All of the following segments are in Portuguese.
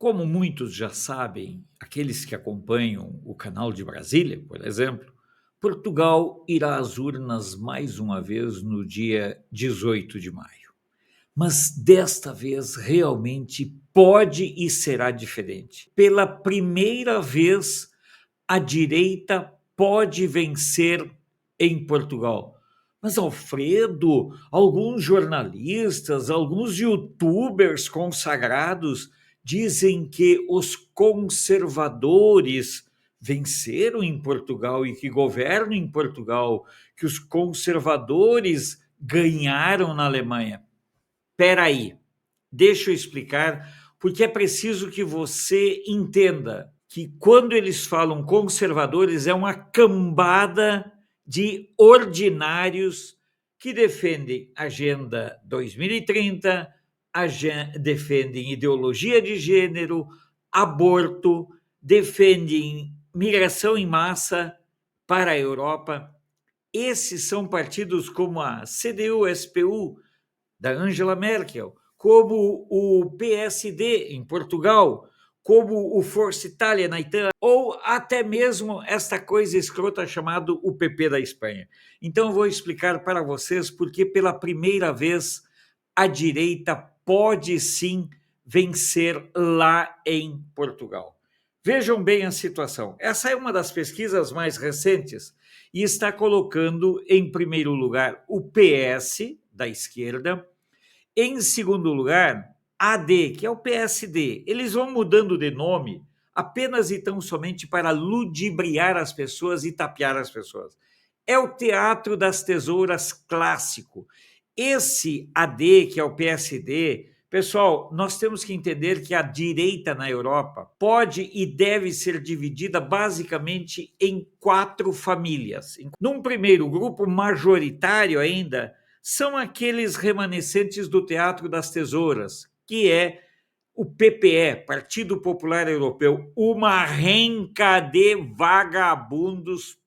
Como muitos já sabem, aqueles que acompanham o canal de Brasília, por exemplo, Portugal irá às urnas mais uma vez no dia 18 de maio. Mas desta vez realmente pode e será diferente. Pela primeira vez, a direita pode vencer em Portugal. Mas, Alfredo, alguns jornalistas, alguns youtubers consagrados dizem que os conservadores venceram em Portugal e que governam em Portugal, que os conservadores ganharam na Alemanha. Espera aí, deixa eu explicar, porque é preciso que você entenda que quando eles falam conservadores é uma cambada de ordinários que defendem Agenda 2030, defendem ideologia de gênero, aborto, defendem migração em massa para a Europa. Esses são partidos como a CDU-SPU, da Angela Merkel, como o PSD em Portugal, como o Força Itália na Itália, ou até mesmo esta coisa escrota chamada o PP da Espanha. Então eu vou explicar para vocês porque pela primeira vez a direita pode sim vencer lá em Portugal. Vejam bem a situação. Essa é uma das pesquisas mais recentes e está colocando em primeiro lugar o PS da esquerda, em segundo lugar, AD, que é o PSD. Eles vão mudando de nome apenas e tão somente para ludibriar as pessoas e tapear as pessoas. É o teatro das tesouras clássico. Esse AD, que é o PSD, pessoal, nós temos que entender que a direita na Europa pode e deve ser dividida basicamente em 4 famílias. Num primeiro grupo majoritário ainda, são aqueles remanescentes do Teatro das Tesouras, que é o PPE, Partido Popular Europeu, uma renca de vagabundos.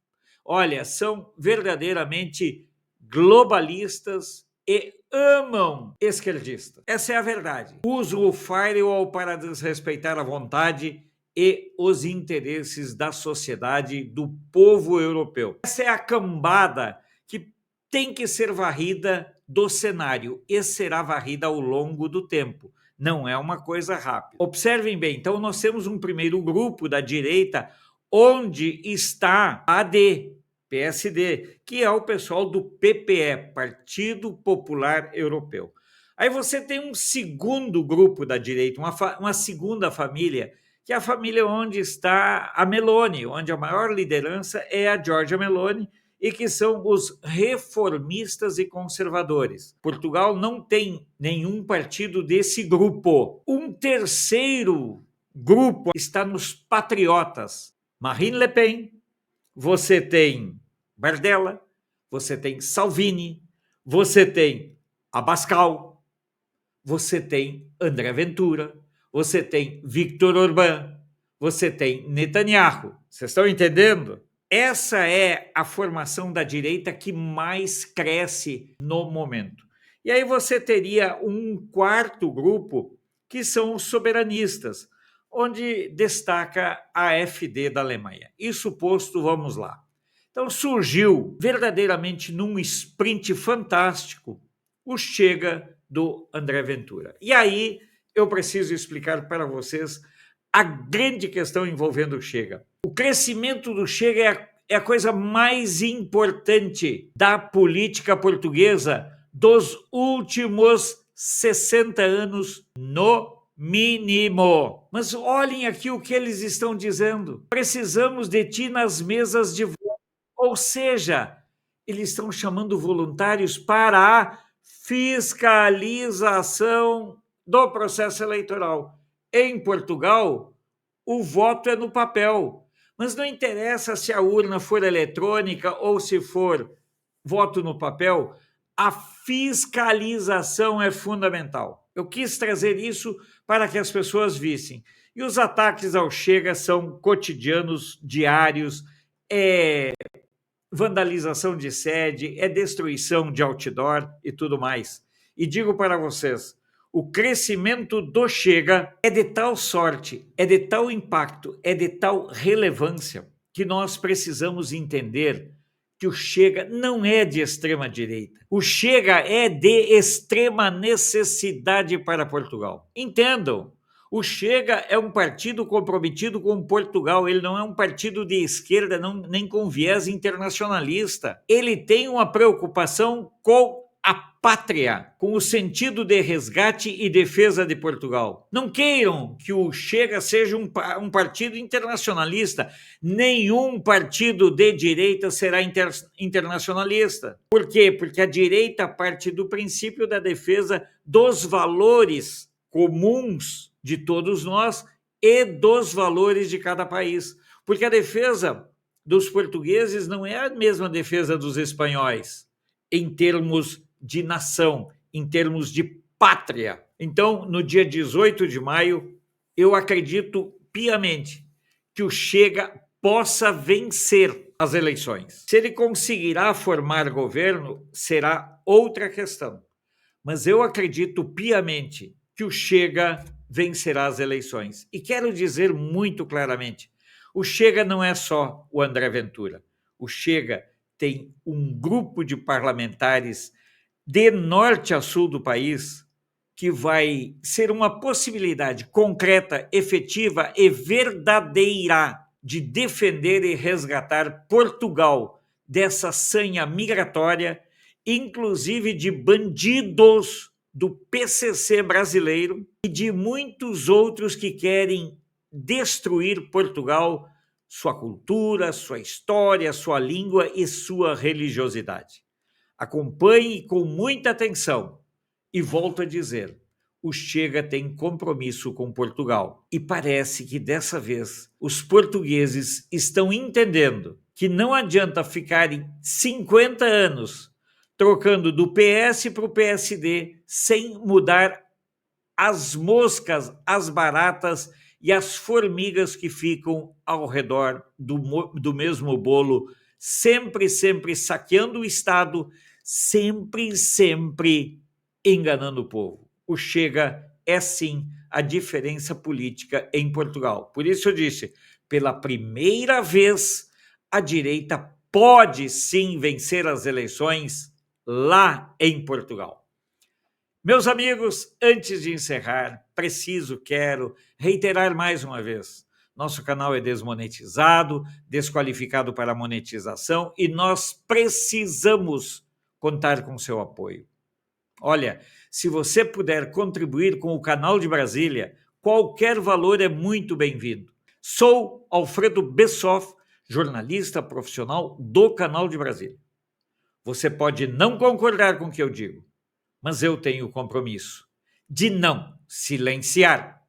Olha, são verdadeiramente globalistas e amam esquerdistas. Essa é a verdade. Usam o firewall para desrespeitar a vontade e os interesses da sociedade, do povo europeu. Essa é a cambada que tem que ser varrida do cenário e será varrida ao longo do tempo. Não é uma coisa rápida. Observem bem, então nós temos um primeiro grupo da direita onde está a AD, PSD, que é o pessoal do PPE, Partido Popular Europeu. Aí você tem um segundo grupo da direita, uma segunda família, que é a família onde está a Meloni, onde a maior liderança é a Giorgia Meloni, e que são os reformistas e conservadores. Portugal não tem nenhum partido desse grupo. Um terceiro grupo está nos patriotas. Marine Le Pen, você tem Bardella, você tem Salvini, você tem Abascal, você tem André Ventura, você tem Viktor Orbán, você tem Netanyahu. Vocês estão entendendo? Essa é a formação da direita que mais cresce no momento. E aí você teria um quarto grupo, que são os soberanistas, onde destaca a AfD da Alemanha. Isso posto, vamos lá. Então surgiu verdadeiramente num sprint fantástico o Chega do André Ventura. E aí eu preciso explicar para vocês a grande questão envolvendo o Chega. O crescimento do Chega é a coisa mais importante da política portuguesa dos últimos 60 anos, no mínimo. Mas olhem aqui o que eles estão dizendo. Precisamos de ti nas mesas de voto. Ou seja, eles estão chamando voluntários para a fiscalização do processo eleitoral. Em Portugal, o voto é no papel, mas não interessa se a urna for eletrônica ou se for voto no papel, a fiscalização é fundamental. Eu quis trazer isso para que as pessoas vissem. E os ataques ao Chega são cotidianos, diários, vandalização de sede, destruição de outdoor e tudo mais. E digo para vocês, o crescimento do Chega é de tal sorte, é de tal impacto, é de tal relevância, que nós precisamos entender que o Chega não é de extrema direita. O Chega é de extrema necessidade para Portugal. Entendam, o Chega é um partido comprometido com Portugal, ele não é um partido de esquerda, nem com viés internacionalista. Ele tem uma preocupação com a pátria, com o sentido de resgate e defesa de Portugal. Não queiram que o Chega seja um partido internacionalista. Nenhum partido de direita será internacionalista. Por quê? Porque a direita parte do princípio da defesa dos valores comuns de todos nós e dos valores de cada país. Porque a defesa dos portugueses não é a mesma defesa dos espanhóis, em termos de nação, em termos de pátria. Então, no dia 18 de maio, eu acredito piamente que o Chega possa vencer as eleições. Se ele conseguirá formar governo, será outra questão. Mas eu acredito piamente que o Chega vencerá as eleições. E quero dizer muito claramente, o Chega não é só o André Ventura. O Chega tem um grupo de parlamentares de norte a sul do país que vai ser uma possibilidade concreta, efetiva e verdadeira de defender e resgatar Portugal dessa sanha migratória, inclusive de bandidos do PCC brasileiro e de muitos outros que querem destruir Portugal, sua cultura, sua história, sua língua e sua religiosidade. Acompanhe com muita atenção e volto a dizer, o Chega tem compromisso com Portugal e parece que dessa vez os portugueses estão entendendo que não adianta ficarem 50 anos trocando do PS para o PSD sem mudar as moscas, as baratas e as formigas que ficam ao redor do mesmo bolo, sempre saqueando o Estado, sempre enganando o povo. O Chega é sim a diferença política em Portugal. Por isso eu disse, pela primeira vez, a direita pode sim vencer as eleições lá em Portugal. Meus amigos, antes de encerrar, quero reiterar mais uma vez. Nosso canal é desmonetizado, desqualificado para monetização e nós precisamos contar com seu apoio. Olha, se você puder contribuir com o Canal de Brasília, qualquer valor é muito bem-vindo. Sou Alfredo Bessoff, jornalista profissional do Canal de Brasília. Você pode não concordar com o que eu digo, mas eu tenho o compromisso de não silenciar.